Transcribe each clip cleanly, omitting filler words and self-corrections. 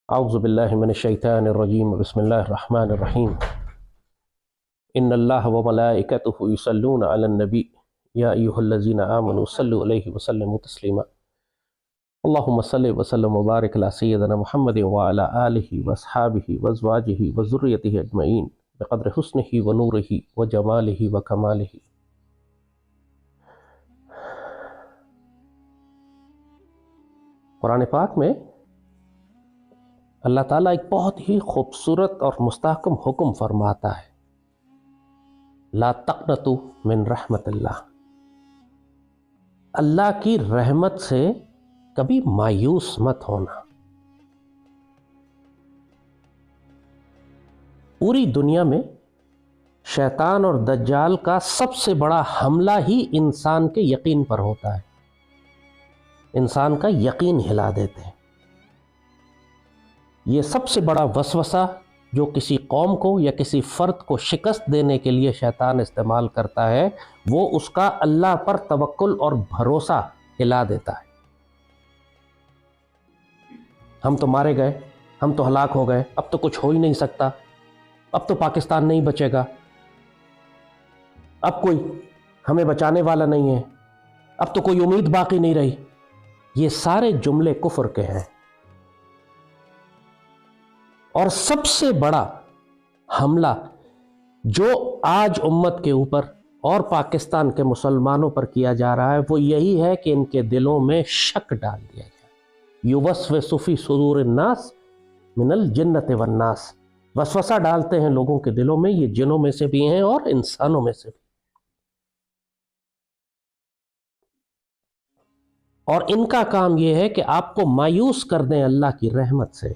اعوذ باللہ من الشیطان الرجیم بسم اللہ الرحمن الرحیم ان اللہ وملائکتہ یصلون علی النبی یا ایہا الذین آمنوا صلوا علیہ وسلموا تسلیما اللہم صل وسلم وبارک علی سیدنا محمد وعلی آلہ واصحابہ وازواجہ وذریتہ اجمعین بقدر حسنہ ونورہ وجمالہ وکمالہ۔ قرآن پاک میں اللہ تعالیٰ ایک بہت ہی خوبصورت اور مستحکم حکم فرماتا ہے، لا تقنطوا من رحمت اللہ، اللہ کی رحمت سے کبھی مایوس مت ہونا۔ پوری دنیا میں شیطان اور دجال کا سب سے بڑا حملہ ہی انسان کے یقین پر ہوتا ہے، انسان کا یقین ہلا دیتے ہیں۔ یہ سب سے بڑا وسوسہ جو کسی قوم کو یا کسی فرد کو شکست دینے کے لیے شیطان استعمال کرتا ہے، وہ اس کا اللہ پر توکل اور بھروسہ ہلا دیتا ہے۔ ہم تو مارے گئے، ہم تو ہلاک ہو گئے، اب تو کچھ ہو ہی نہیں سکتا، اب تو پاکستان نہیں بچے گا، اب کوئی ہمیں بچانے والا نہیں ہے، اب تو کوئی امید باقی نہیں رہی۔ یہ سارے جملے کفر کے ہیں، اور سب سے بڑا حملہ جو آج امت کے اوپر اور پاکستان کے مسلمانوں پر کیا جا رہا ہے وہ یہی ہے کہ ان کے دلوں میں شک ڈال دیا جائے۔ یوسوس فی صدور الناس من الجنۃ والناس، وسوسہ ڈالتے ہیں لوگوں کے دلوں میں، یہ جنوں میں سے بھی ہیں اور انسانوں میں سے بھی، اور ان کا کام یہ ہے کہ آپ کو مایوس کر دیں اللہ کی رحمت سے۔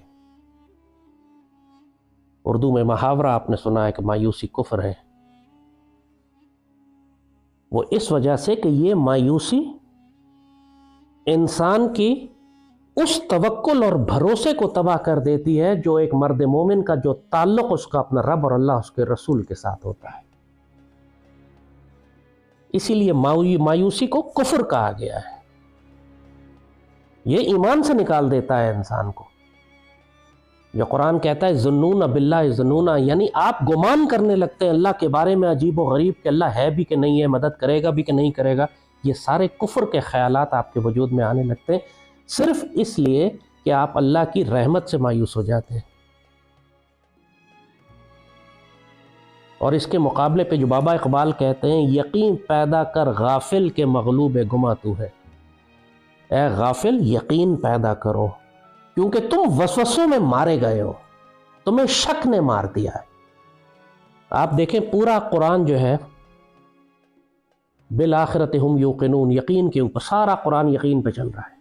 اردو میں محاورہ آپ نے سنا ہے کہ مایوسی کفر ہے، وہ اس وجہ سے کہ یہ مایوسی انسان کی اس توکل اور بھروسے کو تباہ کر دیتی ہے جو ایک مرد مومن کا جو تعلق اس کا اپنا رب اور اللہ اس کے رسول کے ساتھ ہوتا ہے۔ اسی لیے مایوسی کو کفر کہا گیا ہے، یہ ایمان سے نکال دیتا ہے انسان کو۔ جو قرآن کہتا ہے ظنون باللہ ظنونا، یعنی آپ گمان کرنے لگتے ہیں اللہ کے بارے میں عجیب و غریب کہ اللہ ہے بھی کہ نہیں ہے، مدد کرے گا بھی کہ نہیں کرے گا، یہ سارے کفر کے خیالات آپ کے وجود میں آنے لگتے ہیں صرف اس لیے کہ آپ اللہ کی رحمت سے مایوس ہو جاتے ہیں۔ اور اس کے مقابلے پہ جو بابا اقبال کہتے ہیں یقین پیدا کر غافل کے مغلوب گما تو ہے، اے غافل یقین پیدا کرو، کیونکہ تم وسوسوں میں مارے گئے ہو، تمہیں شک نے مار دیا ہے۔ آپ دیکھیں پورا قرآن جو ہے بالآخرۃ ہم یوقنون، یقین کے اوپر سارا قرآن یقین پہ چل رہا ہے،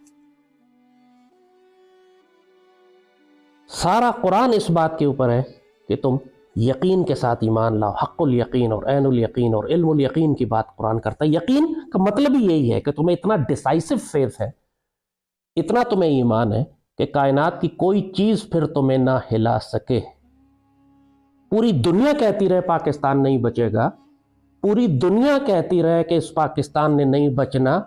سارا قرآن اس بات کے اوپر ہے کہ تم یقین کے ساتھ ایمان لاؤ۔ حق الیقین اور عین الیقین اور علم الیقین کی بات قرآن کرتا ہے۔ یقین کا مطلب ہی یہی ہے کہ تمہیں اتنا ڈیسائسو فیتھ ہے، اتنا تمہیں ایمان ہے کہ کائنات کی کوئی چیز پھر تمہیں نہ ہلا سکے۔ پوری دنیا کہتی رہے پاکستان نہیں بچے گا، پوری دنیا کہتی رہے کہ اس پاکستان نے نہیں بچنا،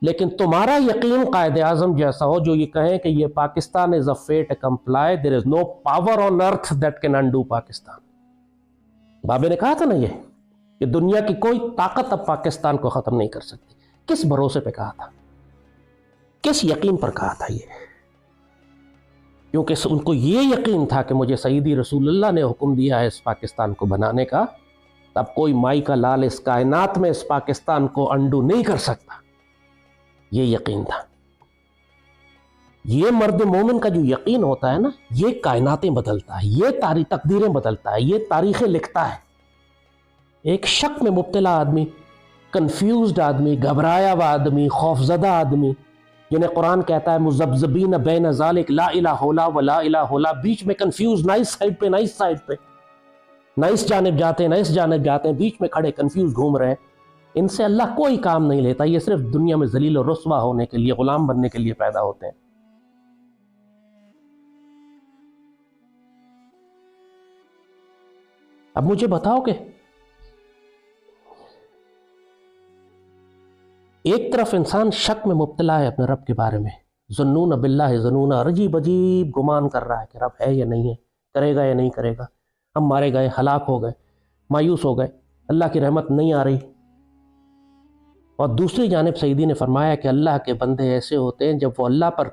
لیکن تمہارا یقین قائد اعظم جیسا ہو جو یہ کہیں کہ یہ Pakistan is a fait accompli, there is no power on earth that can undo Pakistan. بابے نے کہا تھا نا یہ کہ دنیا کی کوئی طاقت اب پاکستان کو ختم نہیں کر سکتی۔ کس بھروسے پہ کہا تھا، کس یقین پر کہا تھا یہ؟ کیونکہ ان کو یہ یقین تھا کہ مجھے سیدی رسول اللہ نے حکم دیا ہے اس پاکستان کو بنانے کا، تب کوئی مائی کا لال اس کائنات میں اس پاکستان کو انڈو نہیں کر سکتا، یہ یقین تھا۔ یہ مرد مومن کا جو یقین ہوتا ہے نا، یہ کائناتیں بدلتا ہے، یہ تقدیریں بدلتا ہے، یہ تاریخیں لکھتا ہے۔ ایک شک میں مبتلا آدمی، کنفیوزڈ آدمی، گھبرایا ہوا آدمی، خوفزدہ آدمی، جنہیں قرآن کہتا ہے مذبذبین بین ذالک لا الہ الا ولا الہ الا، بیچ میں کنفیوز، نہ اس سائڈ پہ نہ اس سائڈ پہ، نہ اس جانب جاتے ہیں نہ اس جانب جاتے ہیں، بیچ میں کھڑے کنفیوز گھوم رہے ہیں، ان سے اللہ کوئی کام نہیں لیتا، یہ صرف دنیا میں ذلیل و رسوا ہونے کے لیے، غلام بننے کے لیے پیدا ہوتے ہیں۔ اب مجھے بتاؤ کہ ایک طرف انسان شک میں مبتلا ہے اپنے رب کے بارے میں، ظنون باللہ ظنون، عجیب عجیب گمان کر رہا ہے کہ رب ہے یا نہیں ہے، کرے گا یا نہیں کرے گا، ہم مارے گئے، ہلاک ہو گئے، مایوس ہو گئے، اللہ کی رحمت نہیں آ رہی۔ اور دوسری جانب سیدی نے فرمایا کہ اللہ کے بندے ایسے ہوتے ہیں جب وہ اللہ پر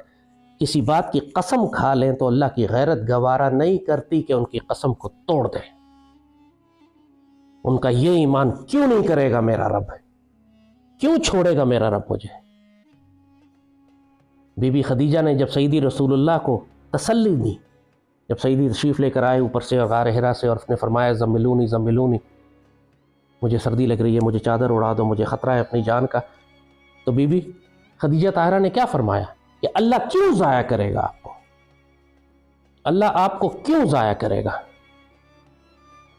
کسی بات کی قسم کھا لیں تو اللہ کی غیرت گوارا نہیں کرتی کہ ان کی قسم کو توڑ دیں۔ ان کا یہ ایمان کیوں نہیں کرے گا میرا رب، کیوں چھوڑے گا میرا رب مجھے۔ بی بی خدیجہ نے جب سیدی رسول اللہ کو تسلی دی، جب سیدی تشریف لے کر آئے اوپر سے غار حرا سے، اور اس نے فرمایا زملونی زملونی، مجھے سردی لگ رہی ہے، مجھے چادر اڑا دو، مجھے خطرہ ہے اپنی جان کا، تو بی بی خدیجہ طاہرہ نے کیا فرمایا کہ اللہ کیوں ضائع کرے گا آپ کو، اللہ آپ کو کیوں ضائع کرے گا،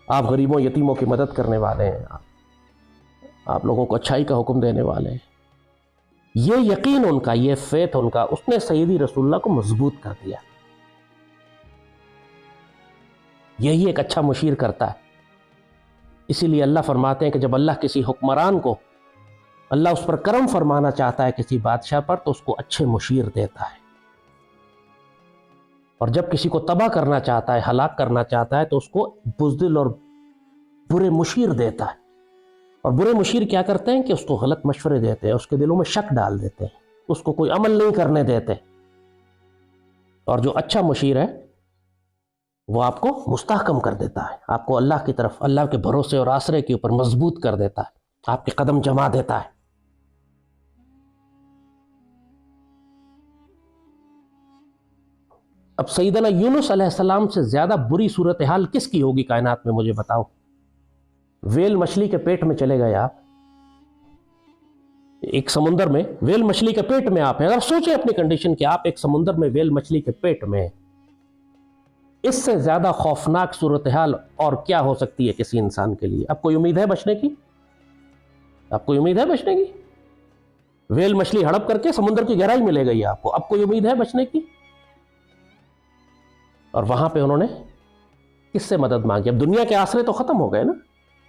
آپ غریبوں یتیموں کی مدد کرنے والے ہیں، آپ لوگوں کو اچھائی کا حکم دینے والے ہیں۔ یہ یقین ان کا، یہ فیتھ ان کا، اس نے سیدی رسول اللہ کو مضبوط کر دیا۔ یہی ایک اچھا مشیر کرتا ہے۔ اسی لیے اللہ فرماتے ہیں کہ جب اللہ کسی حکمران کو، اللہ اس پر کرم فرمانا چاہتا ہے کسی بادشاہ پر، تو اس کو اچھے مشیر دیتا ہے، اور جب کسی کو تباہ کرنا چاہتا ہے، ہلاک کرنا چاہتا ہے، تو اس کو بزدل اور برے مشیر دیتا ہے۔ اور برے مشیر کیا کرتے ہیں کہ اس کو غلط مشورے دیتے ہیں، اس کے دلوں میں شک ڈال دیتے ہیں، اس کو کوئی عمل نہیں کرنے دیتے۔ اور جو اچھا مشیر ہے وہ آپ کو مستحکم کر دیتا ہے، آپ کو اللہ کی طرف، اللہ کے بھروسے اور آسرے کے اوپر مضبوط کر دیتا ہے، آپ کے قدم جما دیتا ہے۔ اب سیدنا یونس علیہ السلام سے زیادہ بری صورتحال کس کی ہوگی کائنات میں، مجھے بتاؤ۔ ویل مچھلی کے پیٹ میں چلے گئے آپ، ایک سمندر میں ویل مچھلی کے پیٹ میں آپ ہیں۔ اگر سوچیں اپنی کنڈیشن کہ آپ ایک سمندر میں ویل مچھلی کے پیٹ میں ہیں، اس سے زیادہ خوفناک صورتحال اور کیا ہو سکتی ہے کسی انسان کے لیے؟ اب کوئی امید ہے بچنے کی؟ اب کوئی امید ہے بچنے کی؟ ویل مچھلی ہڑپ کر کے سمندر کی گہرائی میں لے گئی آپ کو، اب کوئی امید ہے بچنے کی؟ اور وہاں پہ انہوں نے کس سے مدد مانگی؟ اب دنیا کے آسرے تو ختم ہو گئے نا،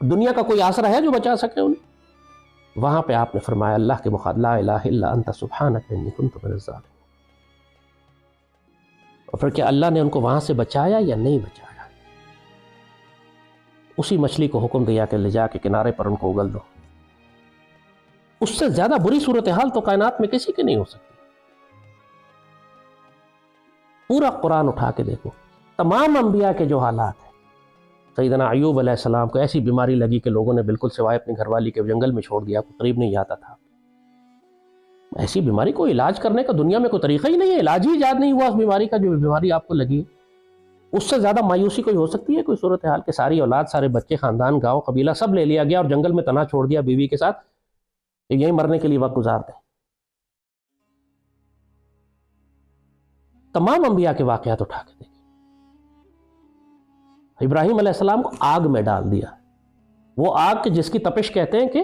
دنیا کا کوئی آسرا ہے جو بچا سکے انہیں؟ وہاں پہ آپ نے فرمایا اللہ کے مخاطب، لا الہ الا انت سبحانک انی کنت من الظالمین۔ اور پھر کیا اللہ نے ان کو وہاں سے بچایا یا نہیں بچایا؟ اسی مچھلی کو حکم دیا کہ لے جا کے کنارے پر ان کو اگل دو۔ اس سے زیادہ بری صورتحال تو کائنات میں کسی کی نہیں ہو سکتی۔ پورا قرآن اٹھا کے دیکھو، تمام انبیاء کے جو حالات ہیں۔ سیدنا ایوب علیہ السلام کو ایسی بیماری لگی کہ لوگوں نے بالکل سوائے اپنی گھر والی کے جنگل میں چھوڑ دیا، کوئی قریب نہیں جاتا تھا۔ ایسی بیماری کو علاج کرنے کا دنیا میں کوئی طریقہ ہی نہیں ہے، علاج ہی ایجاد نہیں ہوا اس بیماری کا، جو بیماری آپ کو لگی۔ اس سے زیادہ مایوسی کوئی ہو سکتی ہے کوئی صورتحال کہ ساری اولاد، سارے بچے، خاندان، گاؤں، قبیلہ سب لے لیا گیا اور جنگل میں تنہا چھوڑ دیا بیوی کے ساتھ کہ یہیں مرنے کے لیے وقت گزار دیں؟ تمام انبیاء کے واقعات اٹھا کے دیکھیں۔ ابراہیم علیہ السلام کو آگ میں ڈال دیا، وہ آگ کے جس کی تپش کہتے ہیں کہ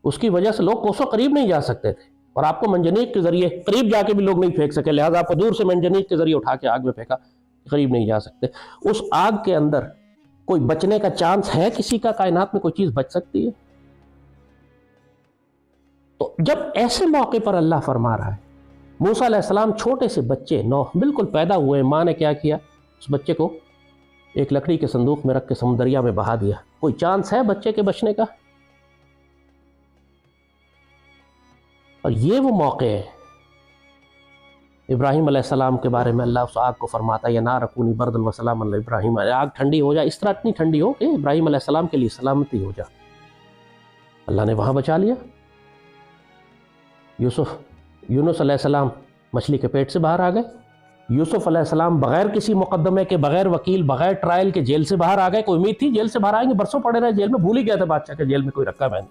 اس کی وجہ سے لوگ کوسوں قریب نہیں جا سکتے تھے، اور آپ کو منجنیق کے ذریعے قریب جا کے بھی لوگ نہیں پھینک سکے، لہٰذا آپ کو دور سے منجنیق کے ذریعے اٹھا کے آگ میں پھینکا، قریب نہیں جا سکتے۔ اس آگ کے اندر کوئی بچنے کا چانس ہے کسی کا؟ کائنات میں کوئی چیز بچ سکتی ہے؟ تو جب ایسے موقع پر اللہ فرما رہا ہے، موسیٰ علیہ السلام چھوٹے سے بچے، بالکل پیدا ہوئے، ماں نے کیا کیا؟ اس بچے کو ایک لکڑی کے صندوق میں رکھ کے سمندریا میں بہا دیا۔ کوئی چانس ہے بچے کے بچنے کا؟ اور یہ وہ موقع ہے ابراہیم علیہ السلام کے بارے میں اللہ اس آگ کو فرماتا ہے یا نار کونی بردا وسلاما علی ابراہیم، آگ ٹھنڈی ہو جائے، اس طرح اتنی ٹھنڈی ہو کہ ابراہیم علیہ السلام کے لیے سلامتی ہو جائے۔ اللہ نے وہاں بچا لیا۔ یونس علیہ السلام مچھلی کے پیٹ سے باہر آ گئے، یوسف علیہ السلام بغیر کسی مقدمے کے، بغیر وکیل، بغیر ٹرائل کے جیل سے باہر آ گئے۔ کوئی امید تھی جیل سے باہر آئیں گے؟ برسوں پڑے رہے جیل میں، بھول ہی گئے تھے بادشاہ کے جیل میں کوئی رکھا میں نے۔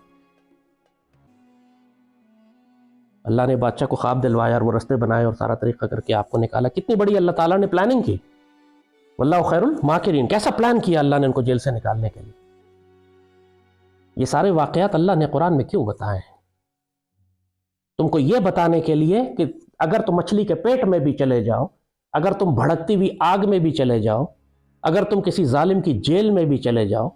اللہ نے بادشاہ کو خواب دلوایا اور وہ رستے بنائے اور سارا طریقہ کر کے آپ کو نکالا۔ کتنی بڑی اللہ تعالیٰ نے پلاننگ کی، واللہ خیر الماکرین۔ کیسا پلان کیا اللہ نے ان کو جیل سے نکالنے کے لیے۔ یہ سارے واقعات اللہ نے قرآن میں کیوں بتائے ہیں؟ تم کو یہ بتانے کے لیے کہ اگر تم مچھلی کے پیٹ میں بھی چلے جاؤ، اگر تم بھڑکتی ہوئی آگ میں بھی چلے جاؤ، اگر تم کسی ظالم کی جیل میں بھی چلے جاؤ،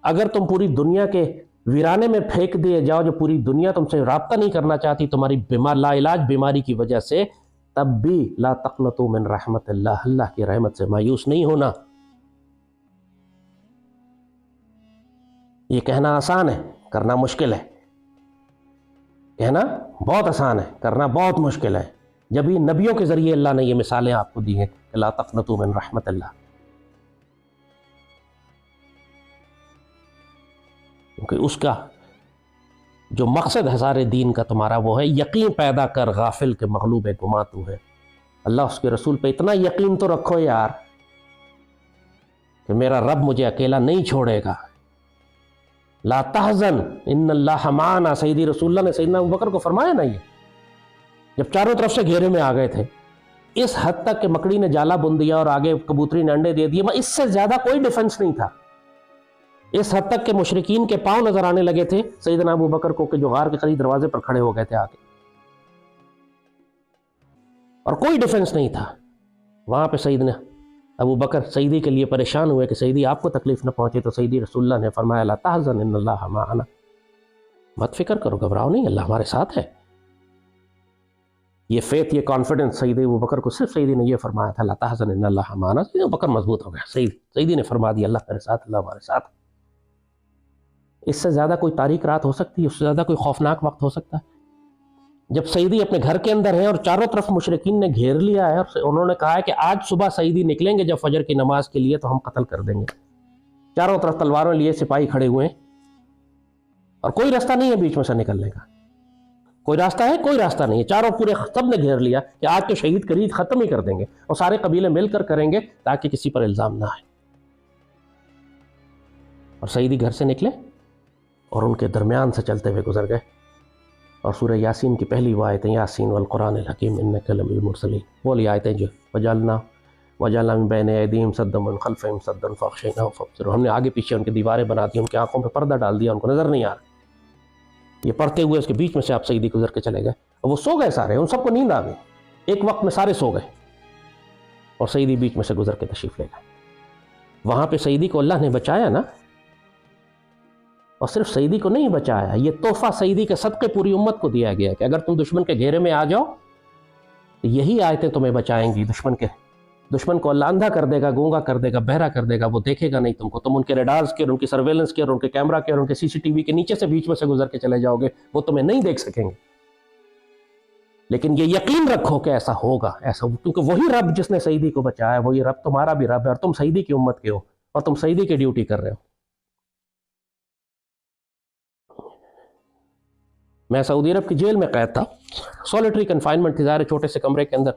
اگر تم پوری دنیا کے ویرانے میں پھینک دیے جاؤ، جو پوری دنیا تم سے رابطہ نہیں کرنا چاہتی تمہاری لا علاج بیماری کی وجہ سے، تب بھی لا تقنطوا من رحمت اللہ، اللہ کی رحمت سے مایوس نہیں ہونا۔ یہ کہنا آسان ہے، کرنا مشکل ہے۔ کہنا بہت آسان ہے، کرنا بہت مشکل ہے۔ جب ہی نبیوں کے ذریعے اللہ نے یہ مثالیں آپ کو دی ہیں کہ لا تقنطوا من رحمت اللہ، کیونکہ اس کا جو مقصد ہے سارے دین کا تمہارا وہ ہے یقین پیدا کر غافل کے مغلوب گماں تو ہے۔ اللہ اس کے رسول پہ اتنا یقین تو رکھو یار کہ میرا رب مجھے اکیلا نہیں چھوڑے گا۔ لا تحزن ان اللہ معنا، سیدی رسول اللہ نے سیدنا ابوبکر کو فرمایا نا، یہ جب چاروں طرف سے گھیرے میں آ گئے تھے، اس حد تک کہ مکڑی نے جالا بن دیا اور آگے کبوتری نے انڈے دے دیے، اس سے زیادہ کوئی ڈیفنس نہیں تھا۔ اس حد تک کہ مشرکین کے پاؤں نظر آنے لگے تھے سیدنا ابوبکر کو، کہ جو غار کے قریب دروازے پر کھڑے ہو گئے تھے آگے، اور کوئی ڈیفنس نہیں تھا۔ وہاں پہ سیدنا ابوبکر سیدی کے لیے پریشان ہوئے کہ سیدی آپ کو تکلیف نہ پہنچے، تو سیدی رسول اللہ نے فرمایا لا تحزن ان اللہ معنا، مت فکر کرو، گھبراؤ نہیں، اللہ ہمارے ساتھ ہے۔ یہ فیتھ، یہ کانفیڈنس سیدی ابوبکر کو صرف سیدی نے یہ فرمایا تھا لا تحزن ان اللہ معنا، سیدی ابوبکر مضبوط ہو گیا۔ سیدی نے فرما دیا اللہ میرے ساتھ، اللہ ہمارے ساتھ۔ اس سے زیادہ کوئی تاریک رات ہو سکتی ہے؟ اس سے زیادہ کوئی خوفناک وقت ہو سکتا ہے؟ جب سیدی اپنے گھر کے اندر ہیں اور چاروں طرف مشرکین نے گھیر لیا ہے، اور انہوں نے کہا ہے کہ آج صبح سیدی نکلیں گے جب فجر کی نماز کے لیے تو ہم قتل کر دیں گے، چاروں طرف تلواروں لیے سپاہی کھڑے ہوئے ہیں، اور کوئی راستہ نہیں ہے بیچ میں سے نکلنے کا۔ کوئی راستہ ہے؟ کوئی راستہ نہیں ہے۔ چاروں پورے سب نے گھیر لیا کہ آج تو شہید قرید ختم ہی کر دیں گے، اور سارے قبیلے مل کر کریں گے تاکہ کسی پر الزام نہ آئے۔ اور سیدی گھر سے نکلے اور ان کے درمیان سے چلتے ہوئے گزر گئے، اور سورہ یاسین کی پہلی وہ آیتیں، یاسین والقرآن الحکیم انک لمن المرسلین، بولی آیتیں جو وجعلنا من بین ایدیہم سدا ومن خلفہم سدا فاغشیناہم فابصروا، ہم نے آگے پیچھے ان کی دیواریں بنا دی، ان کی آنکھوں پہ پردہ ڈال دیا، ان کو نظر نہیں آ رہا۔ یہ پڑھتے ہوئے اس کے بیچ میں سے آپ سیدی گزر کے چلے گئے، اور وہ سو گئے سارے، ان سب کو نیند آ گئی، ایک وقت میں سارے سو گئے، اور سیدی بیچ میں سے گزر کے تشریف لے گئے۔ وہاں پہ سیدی کو اللہ نے بچایا نا، اور صرف سیدی کو نہیں بچایا، یہ تحفہ سیدی کے صدقے پوری امت کو دیا گیا کہ اگر تم دشمن کے گھیرے میں آ جاؤ تو یہی آیتیں تمہیں بچائیں گی۔ دشمن کو اللہ اندھا کر دے گا، گونگا کر دے گا، بہرا کر دے گا، وہ دیکھے گا نہیں تم کو، تم ان کے ریڈارز کے اور ان کی سرویلنس کے اور ان کے کیمرہ کے اور ان کے سی سی ٹی وی کے نیچے سے بیچ میں سے گزر کے چلے جاؤ گے، وہ تمہیں نہیں دیکھ سکیں گے۔ لیکن یہ یقین رکھو کہ ایسا ہوگا، کیونکہ وہی رب جس نے سیدی کو بچایا وہی رب تمہارا بھی رب ہے، اور تم سیدی کی امت کے ہو، اور تم سیدی کی ڈیوٹی کر رہے ہو۔ میں سعودی عرب کی جیل میں قید تھا، سولیٹری کنفائنمنٹ تھی، ظاہر چھوٹے سے کمرے کے اندر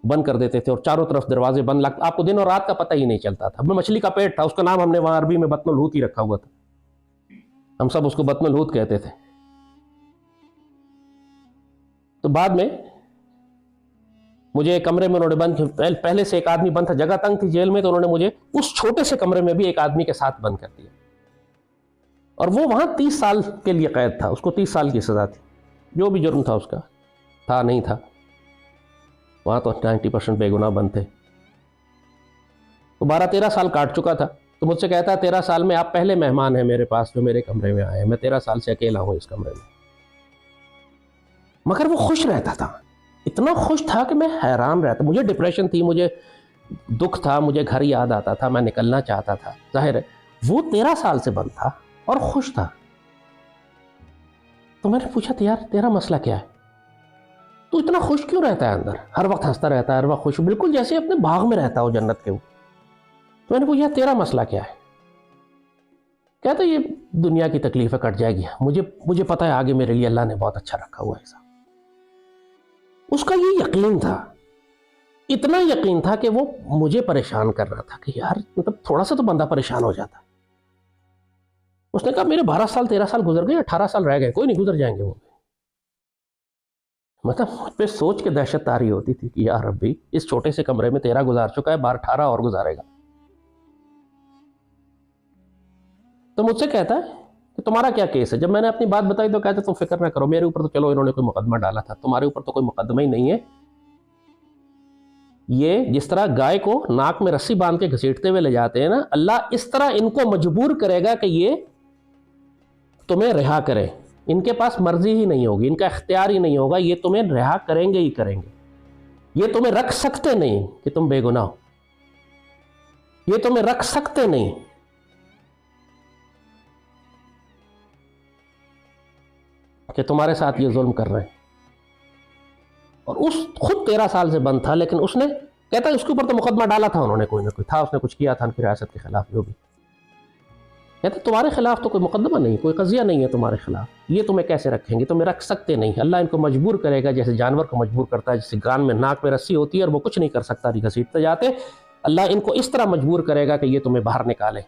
بند کر دیتے تھے اور چاروں طرف دروازے بند، آپ کو دن اور رات کا پتہ ہی نہیں چلتا تھا۔ مچھلی کا پیٹ تھا، اس کا نام ہم نے وہاں عربی میں بطن الحوت ہی رکھا ہوا تھا، ہم سب اس کو بطن الحوت کہتے تھے۔ تو بعد میں مجھے ایک کمرے میں انہوں نے بند، پہلے سے ایک آدمی بند تھا، جگہ تنگ تھی جیل میں، تو انہوں نے مجھے اس چھوٹے سے کمرے میں بھی ایک آدمی کے ساتھ بند کر دیا، اور وہ وہاں 30 سال کے لیے قید تھا، اس کو 30 سال کی سزا تھی، جو بھی جرم تھا اس کا، تھا نہیں تھا، وہاں تو 90% بے گناہ بند تھے۔ تو 12-13 سال کاٹ چکا تھا، تو مجھ سے کہتا ہے 13 سال میں آپ پہلے مہمان ہیں میرے پاس جو میرے کمرے میں آئے ہیں، میں 13 سال سے اکیلا ہوں اس کمرے میں۔ مگر وہ خوش رہتا تھا، اتنا خوش تھا کہ میں حیران رہتا، مجھے ڈپریشن تھی، مجھے دکھ تھا، مجھے گھر یاد آتا تھا، میں نکلنا چاہتا تھا، ظاہر ہے وہ 13 سال سے بند تھا اور خوش تھا۔ تو میں نے پوچھا یار تیرا مسئلہ کیا ہے، تو اتنا خوش کیوں رہتا ہے اندر، ہر وقت ہنستا رہتا ہے، ہر وقت خوش، بالکل جیسے اپنے باغ میں رہتا ہو جنت کے۔ تو میں نے پوچھا تیرا مسئلہ کیا ہے، کہتا یہ دنیا کی تکلیفیں کٹ جائے گی، مجھے پتا ہے آگے میرے لیے اللہ نے بہت اچھا رکھا ہوا ہے ایسا۔ اس کا یہ یقین تھا، اتنا یقین تھا کہ وہ مجھے پریشان کر رہا تھا کہ یار مطلب تھوڑا سا تو بندہ پریشان ہو جاتا ہے۔ اس نے کہا میرے 12 سال 13 سال گزر گئے، 18 سال رہ گئے، کوئی نہیں، گزر جائیں گے وہ۔ مطلب مجھ پہ سوچ کے دہشت طاری ہوتی تھی کہ یار ربی اس چھوٹے سے کمرے میں 13 گزار چکا ہے، 18 اور گزارے گا۔ تو مجھ سے کہتا ہے کہ تمہارا کیا کیس ہے؟ جب میں نے اپنی بات بتائی تو کہتے تم فکر نہ کرو، میرے اوپر تو چلو انہوں نے کوئی مقدمہ ڈالا تھا، تمہارے اوپر تو کوئی مقدمہ ہی نہیں ہے۔ یہ جس طرح گائے کو ناک میں رسی باندھ کے گھسیٹتے ہوئے لے جاتے ہیں نا، اللہ اس طرح ان کو مجبور کرے گا کہ یہ تمہیں رہا کریں، ان کے پاس مرضی ہی نہیں ہوگی، ان کا اختیار ہی نہیں ہوگا، یہ تمہیں رہا کریں گے ہی کریں گے، یہ تمہیں رکھ سکتے نہیں کہ تم بے گناہ ہو، یہ تمہیں رکھ سکتے نہیں کہ تمہارے ساتھ یہ ظلم کر رہے ہیں۔ اور اس خود 13 سال سے بند تھا، لیکن اس نے کہتا ہے اس کے اوپر تو مقدمہ ڈالا تھا انہوں نے، کوئی نہ کوئی تھا، اس نے کچھ کیا تھا ان کی ریاست کے خلاف، جو بھی کہتے تمہارے خلاف تو کوئی مقدمہ نہیں، کوئی قضیہ نہیں ہے تمہارے خلاف، یہ تمہیں کیسے رکھیں گے، تمہیں رکھ سکتے نہیں۔ اللہ ان کو مجبور کرے گا جیسے جانور کو مجبور کرتا ہے، جیسے گان میں ناک میں رسی ہوتی ہے اور وہ کچھ نہیں کر سکتا، نہیں گھسیٹتے جاتے، اللہ ان کو اس طرح مجبور کرے گا کہ یہ تمہیں باہر نکالے۔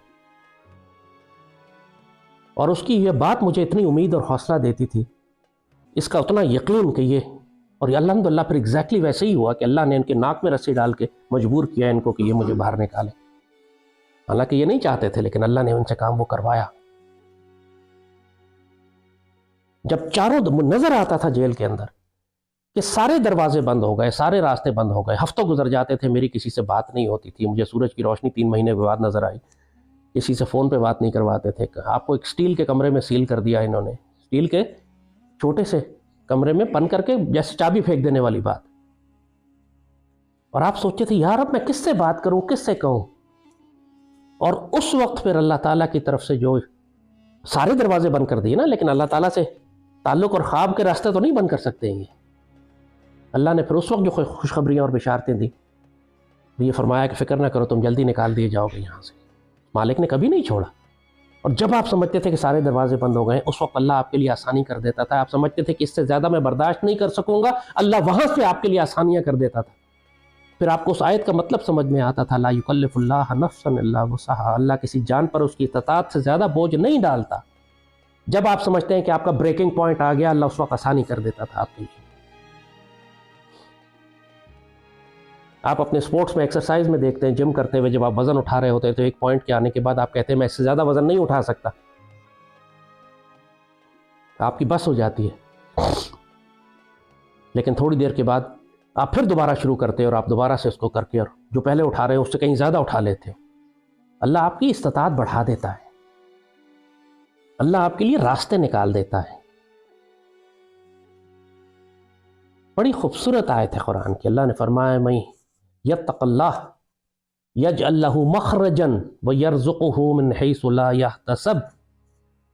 اور اس کی یہ بات مجھے اتنی امید اور حوصلہ دیتی تھی، اس کا اتنا یقین کہ یہ، اور الحمدللہ پھر ایگزیکٹلی ویسے ہی ہوا کہ اللہ نے ان کے ناک میں رسی ڈال کے مجبور کیا ان کو کہ یہ مجھے باہر نکالے، حالانکہ یہ نہیں چاہتے تھے، لیکن اللہ نے ان سے کام وہ کروایا۔ جب چاروں نظر آتا تھا جیل کے اندر کہ سارے دروازے بند ہو گئے، سارے راستے بند ہو گئے، ہفتوں گزر جاتے تھے، میری کسی سے بات نہیں ہوتی تھی، مجھے سورج کی روشنی 3 مہینے کے بعد نظر آئی، کسی سے فون پہ بات نہیں کرواتے تھے، آپ کو ایک سٹیل کے کمرے میں سیل کر دیا انہوں نے، سٹیل کے چھوٹے سے کمرے میں بند کر کے، جیسے چابی پھینک دینے والی بات، اور آپ سوچتے تھے یار اب میں کس سے بات کروں، کس سے کہوں؟ اور اس وقت پھر اللہ تعالیٰ کی طرف سے جو سارے دروازے بند کر دیے نا، لیکن اللہ تعالیٰ سے تعلق اور خواب کے راستے تو نہیں بند کر سکتے ہیں، اللہ نے پھر اس وقت جو خوشخبریاں اور بشارتیں دی، یہ فرمایا کہ فکر نہ کرو تم جلدی نکال دیے جاؤ گے یہاں سے، مالک نے کبھی نہیں چھوڑا۔ اور جب آپ سمجھتے تھے کہ سارے دروازے بند ہو گئے، اس وقت اللہ آپ کے لیے آسانی کر دیتا تھا، آپ سمجھتے تھے کہ اس سے زیادہ میں برداشت نہیں کر سکوں گا، اللہ وہاں سے آپ کے لیے آسانیاں کر دیتا تھا۔ پھر آپ کو اس آیت کا مطلب سمجھ میں آتا تھا، لا یکلف اللہ نفسا الا وسعها، اللہ کسی جان پر اس کی استطاعت سے زیادہ بوجھ نہیں ڈالتا۔ جب آپ سمجھتے ہیں کہ آپ کا بریکنگ پوائنٹ آ گیا، اللہ اس وقت آسانی کر دیتا تھا آپ کے لیے۔ آپ اپنے سپورٹس میں ایکسرسائز میں دیکھتے ہیں، جم کرتے ہوئے جب آپ وزن اٹھا رہے ہوتے ہیں تو ایک پوائنٹ کے آنے کے بعد آپ کہتے ہیں میں اس سے زیادہ وزن نہیں اٹھا سکتا، آپ کی بس ہو جاتی ہے، لیکن تھوڑی دیر کے بعد آپ پھر دوبارہ شروع کرتے ہیں اور آپ دوبارہ سے اس کو کر کے اور جو پہلے اٹھا رہے ہیں اس سے کہیں زیادہ اٹھا لیتے ہیں۔ اللہ آپ کی استطاعت بڑھا دیتا ہے، اللہ آپ کے لیے راستے نکال دیتا ہے۔ بڑی خوبصورت آیت ہے قرآن کی، اللہ نے فرمایا میں یتق اللہ یجعل لہ مخرجا ویرزقہ من حیث لا یحتسب،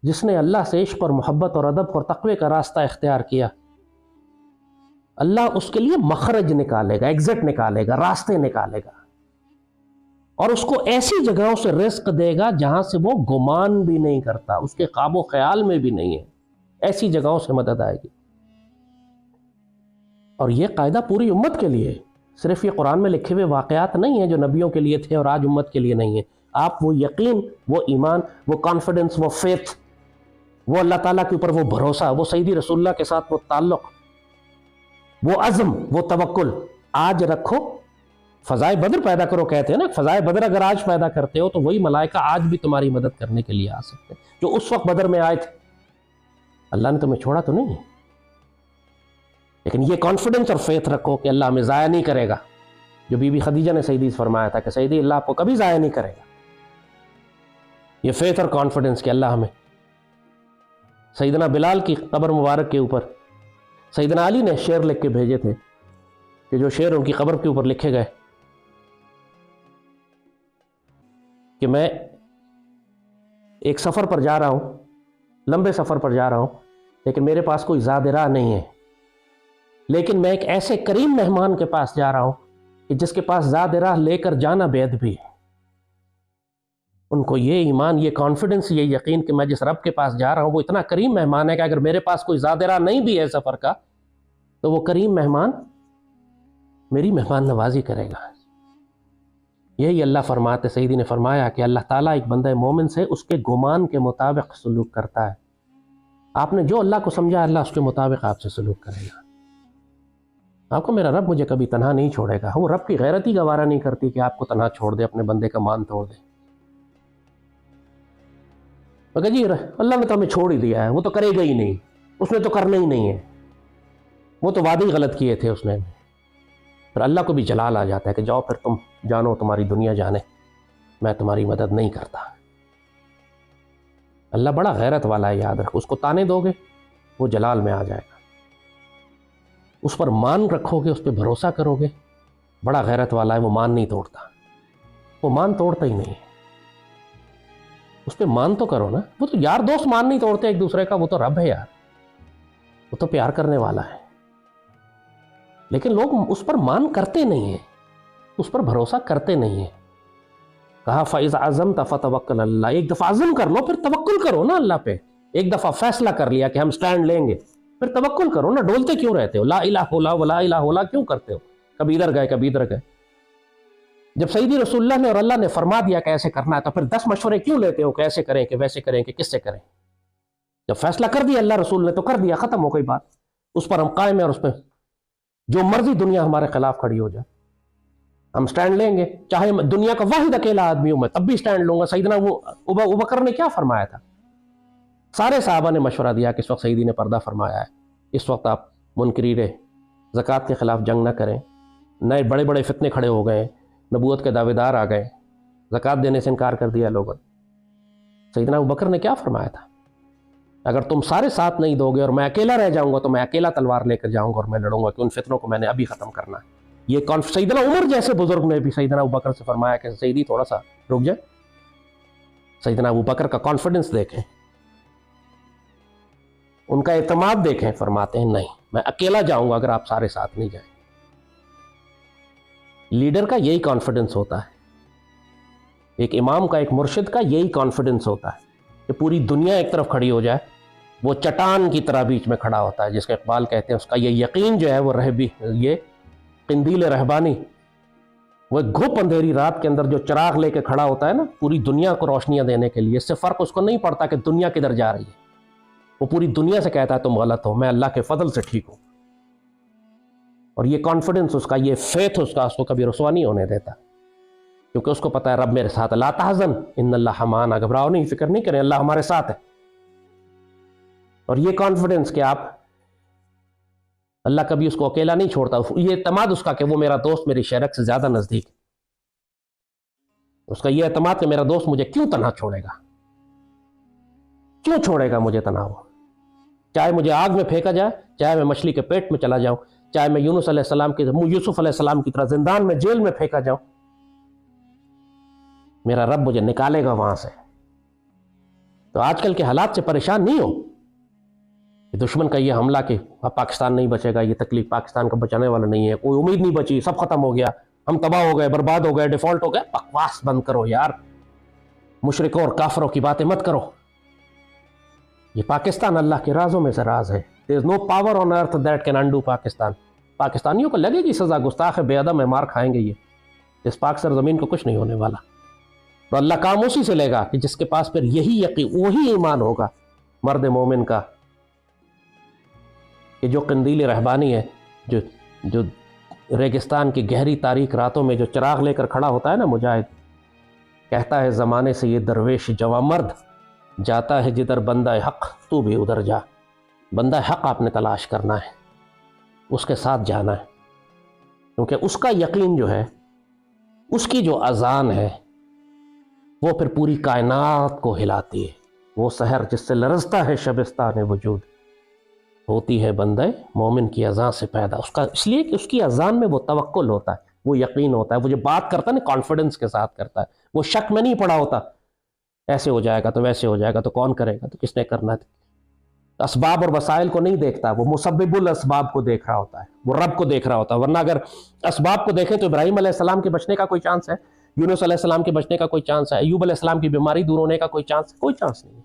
جس نے اللہ سے عشق اور محبت اور ادب اور تقوی کا راستہ اختیار کیا، اللہ اس کے لیے مخرج نکالے گا، ایگزٹ نکالے گا، راستے نکالے گا، اور اس کو ایسی جگہوں سے رزق دے گا جہاں سے وہ گمان بھی نہیں کرتا، اس کے خواب و خیال میں بھی نہیں ہے، ایسی جگہوں سے مدد آئے گی۔ اور یہ قاعدہ پوری امت کے لیے، صرف یہ قرآن میں لکھے ہوئے واقعات نہیں ہیں جو نبیوں کے لیے تھے اور آج امت کے لیے نہیں ہیں۔ آپ وہ یقین، وہ ایمان، وہ کانفیڈنس، وہ فیتھ، وہ اللہ تعالیٰ کے اوپر وہ بھروسہ، وہ سیدی رسول اللہ کے ساتھ وہ تعلق، وہ عزم، وہ توکل آج رکھو، فضائے بدر پیدا کرو، کہتے ہیں نا، فضائے بدر اگر آج پیدا کرتے ہو تو وہی ملائکہ آج بھی تمہاری مدد کرنے کے لیے آ سکتے ہیں جو اس وقت بدر میں آئے تھے۔ اللہ نے تمہیں چھوڑا تو نہیں ہے، لیکن یہ کانفیڈنس اور فیتھ رکھو کہ اللہ ہمیں ضائع نہیں کرے گا، جو بی بی خدیجہ نے سیدی سے فرمایا تھا کہ سیدی اللہ آپ کو کبھی ضائع نہیں کرے گا۔ یہ فیتھ اور کانفیڈنس کہ اللہ ہمیں، سیدنا بلال کی قبر مبارک کے اوپر سیدنا علی نے شعر لکھ کے بھیجے تھے، کہ جو شعر ان کی قبر کے اوپر لکھے گئے کہ میں ایک سفر پر جا رہا ہوں، لمبے سفر پر جا رہا ہوں، لیکن میرے پاس کوئی زاد راہ نہیں ہے، لیکن میں ایک ایسے کریم مہمان کے پاس جا رہا ہوں کہ جس کے پاس زاد راہ لے کر جانا بید بھی ہے۔ ان کو یہ ایمان، یہ کانفیڈنس، یہ یقین کہ میں جس رب کے پاس جا رہا ہوں وہ اتنا کریم مہمان ہے کہ اگر میرے پاس کوئی زاد راہ نہیں بھی ہے سفر کا تو وہ کریم مہمان میری مہمان نوازی کرے گا۔ یہی اللہ فرماتے، سیدی نے فرمایا کہ اللہ تعالیٰ ایک بندہ مومن سے اس کے گمان کے مطابق سلوک کرتا ہے۔ آپ نے جو اللہ کو سمجھا، اللہ اس کے مطابق آپ سے سلوک کرے گا۔ آپ کو میرا رب مجھے کبھی تنہا نہیں چھوڑے گا، وہ رب کی غیرت ہی گوارا نہیں کرتی کہ آپ کو تنہا چھوڑ دے، اپنے بندے کا مان توڑ دے۔ مگر جی اللہ نے تو ہمیں چھوڑ ہی دیا ہے، وہ تو کرے گا ہی نہیں، اس نے تو کرنا ہی نہیں ہے، وہ تو وعدے ہی غلط کیے تھے اس نے۔ پھر اللہ کو بھی جلال آ جاتا ہے کہ جاؤ پھر تم جانو، تمہاری دنیا جانے، میں تمہاری مدد نہیں کرتا۔ اللہ بڑا غیرت والا ہے، یاد رکھو، اس کو تانے دو گے وہ جلال میں آ جائے گا، اس پر مان رکھو گے، اس پہ بھروسہ کرو گے، بڑا غیرت والا ہے، وہ مان نہیں توڑتا، وہ مان توڑتا ہی نہیں ہے، اس پہ مان تو کرو نا، وہ تو یار دوست مان نہیں توڑتے ایک دوسرے کا، وہ تو رب ہے یار، وہ تو پیار کرنے والا ہے، لیکن لوگ اس پر مان کرتے نہیں ہیں، اس پر بھروسہ کرتے نہیں ہیں۔ کہا فَإِذَا عَزَمْتَ فَتَوَكَّلْ عَلَى اللَّهِ، ایک دفعہ عزم کر لو پھر توکل کرو نا اللہ پہ، ایک دفعہ فیصلہ کر لیا کہ ہم سٹینڈ لیں گے، پھر توکل کرو نا، ڈولتے کیوں رہتے ہو، لا الہ الا ولا الہ الا کیوں کرتے ہو، کبھی ادھر گئے کبھی ادھر گئے؟ جب سیدی رسول اللہ نے اور اللہ نے فرما دیا کہ ایسے کرنا ہے تو پھر 10 مشورے کیوں لیتے ہو کہ ایسے کریں کہ ویسے کریں کہ کس سے کریں؟ جب فیصلہ کر دیا اللہ رسول نے تو کر دیا، ختم ہو گئی بات، اس پر ہم قائم ہیں اور اس پہ جو مرضی دنیا ہمارے خلاف کھڑی ہو جائے ہم سٹینڈ لیں گے، چاہے دنیا کا واحد اکیلا آدمی ہوں میں تب بھی سٹینڈ لوں گا۔ سیدنا ابو بکر نے کیا فرمایا تھا؟ سارے صحابہ نے مشورہ دیا کہ اس وقت سیدی نے پردہ فرمایا ہے، اس وقت آپ منکرین زکوٰۃ کے خلاف جنگ نہ کریں، نئے بڑے بڑے فتنے کھڑے ہو گئے، نبوت کے دعوے دار آ گئے، زکوٰۃ دینے سے انکار کر دیا لوگوں نے۔ سیدنا ابو بکر نے کیا فرمایا تھا؟ اگر تم سارے ساتھ نہیں دو گے اور میں اکیلا رہ جاؤں گا تو میں اکیلا تلوار لے کر جاؤں گا اور میں لڑوں گا کہ ان فتنوں کو میں نے ابھی ختم کرنا ہے۔ یہ سیدنا عمر جیسے بزرگ نے بھی سیدنا ابو بکر سے فرمایا کہ سیدی تھوڑا سا رک جائے۔ سیدنا ابو بکر کا کانفیڈنس دیکھیں، ان کا اعتماد دیکھیں، فرماتے ہیں نہیں میں اکیلا جاؤں گا اگر آپ سارے ساتھ نہیں جائیں۔ لیڈر کا یہی کانفیڈنس ہوتا ہے، ایک امام کا، ایک مرشد کا یہی کانفیڈنس ہوتا ہے کہ پوری دنیا ایک طرف کھڑی ہو جائے، وہ چٹان کی طرح بیچ میں کھڑا ہوتا ہے، جس کا اقبال کہتے ہیں اس کا یہ یقین جو ہے وہ یہ قندیل رہبانی، وہ ایک گھپ اندھیری رات کے اندر جو چراغ لے کے کھڑا ہوتا ہے نا پوری دنیا کو روشنیاں دینے کے لیے، اس سے فرق اس کو نہیں پڑتا کہ دنیا کدھر جا رہی ہے، وہ پوری دنیا سے کہتا ہے تم غلط ہو، میں اللہ کے فضل سے ٹھیک ہوں۔ اور یہ کانفیڈنس اس کا، یہ فیتھ اس کا، اس کو کبھی رسوا نہیں ہونے دیتا، کیونکہ اس کو پتا ہے رب میرے ساتھ، لا تحزن ان اللہ معنا، گھبراؤ نہیں، فکر نہیں کریں، اللہ ہمارے ساتھ ہے۔ اور یہ کانفیڈنس کہ آپ اللہ کبھی اس کو اکیلا نہیں چھوڑتا، یہ اعتماد اس کا کہ وہ میرا دوست میری شرک سے زیادہ نزدیک ہے، اس کا یہ اعتماد کہ میرا دوست مجھے کیوں تنہا چھوڑے گا، کیوں چھوڑے گا مجھے تنہا، وہ چاہے مجھے آگ میں پھینکا جائے، چاہے میں مچھلی کے پیٹ میں چلا جاؤں، چاہے میں یونس علیہ السلام کی یوسف علیہ السلام کی طرح زندان میں جیل میں پھینکا جاؤں، میرا رب مجھے نکالے گا وہاں سے۔ تو آج کل کے حالات سے پریشان نہیں ہو، دشمن کا یہ حملہ کہ پاکستان نہیں بچے گا، یہ تکلیف پاکستان کا بچانے والا نہیں ہے، کوئی امید نہیں بچی، سب ختم ہو گیا، ہم تباہ ہو گئے، برباد ہو گئے، ڈیفالٹ ہو گئے، بکواس بند کرو یار، مشرکوں اور کافروں کی باتیں مت کرو۔ یہ پاکستان اللہ کے رازوں میں سے راز ہے، there is no power on earth that can undo Pakistan. پاکستانیوں کو لگے گی سزا، گستاخ بے ادب ہے، مار کھائیں گے، یہ اس پاک سرزمین کو کچھ نہیں ہونے والا، تو اللہ کام اسی سے لے گا کہ جس کے پاس پھر یہی یقین، وہی ایمان ہوگا مرد مومن کا، کہ جو قندیل رہبانی ہے، جو ریگستان کی گہری تاریک راتوں میں جو چراغ لے کر کھڑا ہوتا ہے نا مجاہد، کہتا ہے زمانے سے یہ درویش جواں مرد جاتا ہے جدھر بندہ حق، تو بھی ادھر جا، بندہ حق آپ نے تلاش کرنا ہے، اس کے ساتھ جانا ہے، کیونکہ اس کا یقین جو ہے، اس کی جو اذان ہے وہ پھر پوری کائنات کو ہلاتی ہے، وہ سحر جس سے لرزتا ہے شبستان وجود، ہوتی ہے بندہ مومن کی اذان سے پیدا، اس کا، اس لیے کہ اس کی اذان میں وہ توکل ہوتا ہے، وہ یقین ہوتا ہے، وہ جو بات کرتا ہے نا کانفیڈنس کے ساتھ کرتا ہے، وہ شک میں نہیں پڑا ہوتا، ایسے ہو جائے گا تو ویسے ہو جائے گا تو کون کرے گا، تو کس نے کرنا ہے، اسباب اور وسائل کو نہیں دیکھتا، وہ مسبب الاسباب کو دیکھ رہا ہوتا ہے، وہ رب کو دیکھ رہا ہوتا ہے، ورنہ اگر اسباب کو دیکھیں تو ابراہیم علیہ السلام کے بچنے کا کوئی چانس ہے، یونس علیہ السلام کے بچنے کا کوئی چانس ہے، ایوب علیہ السلام کی بیماری دور ہونے کا کوئی چانس ہے؟ کوئی چانس نہیں ہے۔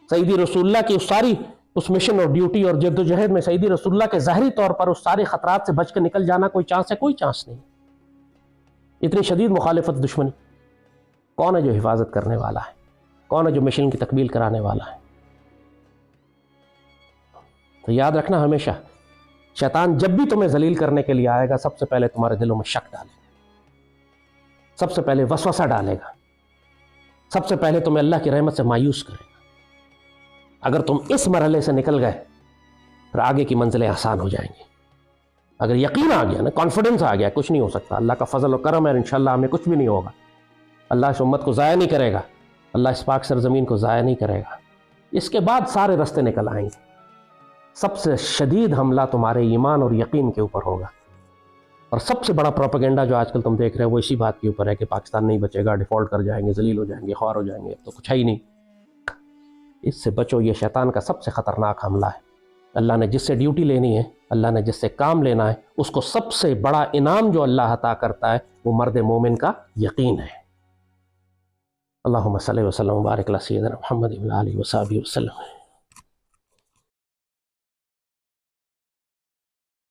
سیدی رسول اللہ کی اس مشن اور ڈیوٹی اور جد و جہد میں سیدی رسول اللہ کے ظاہری طور پر اس سارے خطرات سے بچ کے نکل جانا کوئی چانس ہے؟ کوئی چانس نہیں۔ اتنی شدید مخالفت، دشمنی، کون ہے جو حفاظت کرنے والا ہے؟ کون ہے جو مشن کی تکمیل کرانے والا ہے؟ تو یاد رکھنا ہمیشہ، شیطان جب بھی تمہیں ذلیل کرنے کے لیے آئے گا، سب سے پہلے تمہارے دلوں میں شک ڈالے گا، سب سے پہلے وسوسہ ڈالے گا، سب سے پہلے تمہیں اللہ کی رحمت سے مایوس کرے گا۔ اگر تم اس مرحلے سے نکل گئے پھر آگے کی منزلیں آسان ہو جائیں گی۔ اگر یقین آ گیا نا، کانفیڈنس آ گیا، کچھ نہیں ہو سکتا، اللہ کا فضل و کرم ہے، انشاءاللہ ہمیں کچھ بھی نہیں ہوگا، اللہ اس امت کو ضائع نہیں کرے گا، اللہ اس پاک سرزمین کو ضائع نہیں کرے گا. اس کے بعد سارے رستے نکل آئیں گے. سب سے شدید حملہ تمہارے ایمان اور یقین کے اوپر ہوگا. اور سب سے بڑا پروپیگنڈا جو آج کل تم دیکھ رہے ہو وہ اسی بات کے اوپر ہے کہ پاکستان نہیں بچے گا، ڈیفالٹ کر جائیں گے، ذلیل ہو جائیں گے، خوار ہو جائیں گے، اب تو کچھ ہے ہی نہیں. اس سے بچو، یہ شیطان کا سب سے خطرناک حملہ ہے. اللہ نے جس سے ڈیوٹی لینی ہے، اللہ نے جس سے کام لینا ہے، اس کو سب سے بڑا انعام جو اللہ عطا کرتا ہے وہ مرد مومن کا یقین ہے. اللہم صلی وسلم وبارک علی سیدنا محمد وعلی آلہ وصحبہ وسلم.